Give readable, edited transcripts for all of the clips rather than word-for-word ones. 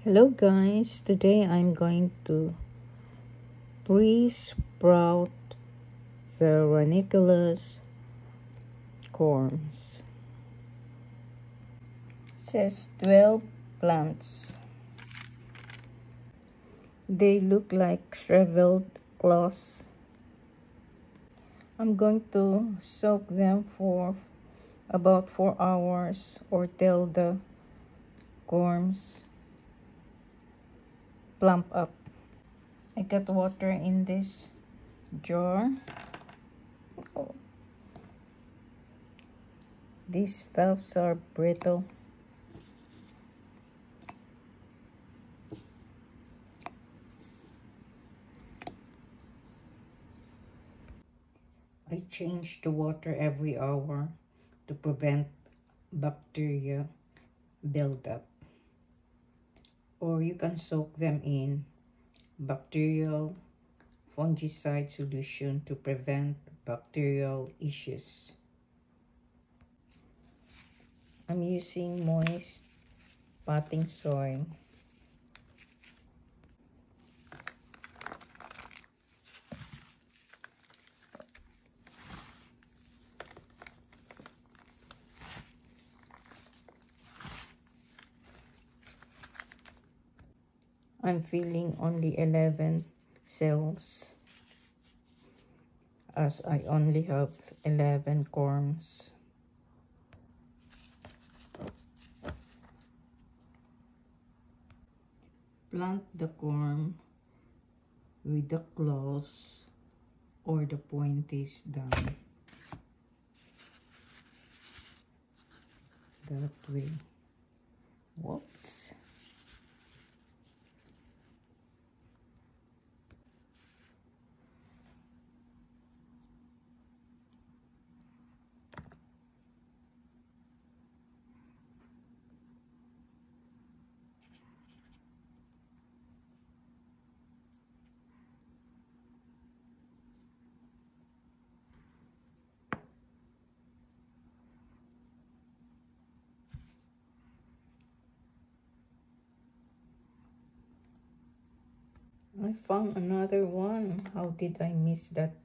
Hello guys, today I'm going to pre-sprout the ranunculus corms. It says 12 plants. They look like shriveled cloths. I'm going to soak them for about 4 hours or till the corms plump up. I got water in this jar. Oh. These stuffs are brittle. I change the water every hour to prevent bacteria buildup. Or you can soak them in bacterial fungicide solution to prevent bacterial issues. I'm using moist potting soil. I'm filling only 11 cells as I only have 11 corms. Plant the corm with the claws or the point is down. That way. Whoops. I found another one. How did I miss that?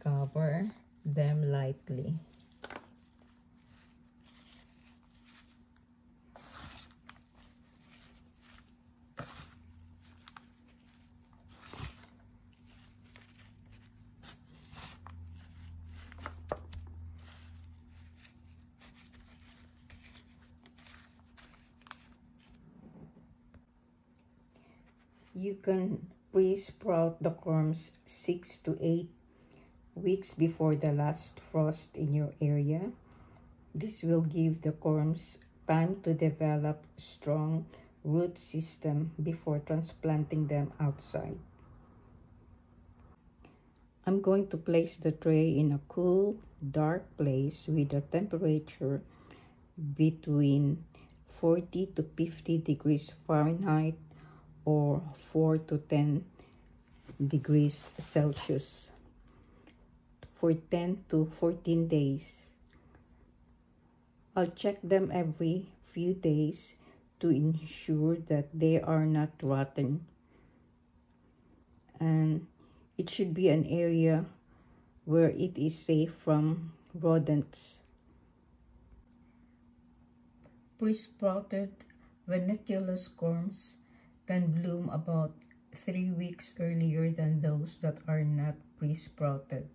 Cover them lightly. You can pre-sprout the corms 6 to 8 weeks before the last frost in your area. This will give the corms time to develop strong root system before transplanting them outside. I'm going to place the tray in a cool, dark place with a temperature between 40 to 50 degrees Fahrenheit or 4 to 10 degrees Celsius for 10 to 14 days. I'll check them every few days to ensure that they are not rotten. And it should be an area where it is safe from rodents. Pre-sprouted ranunculus corms can bloom about 3 weeks earlier than those that are not pre-sprouted.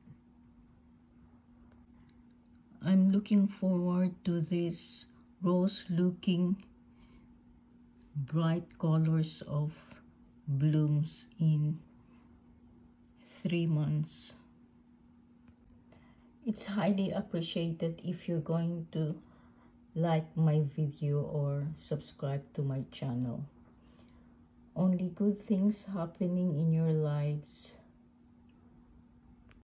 I'm looking forward to these rose-looking bright colors of blooms in 3 months. It's highly appreciated if you're going to like my video or subscribe to my channel. Only good things happening in your lives.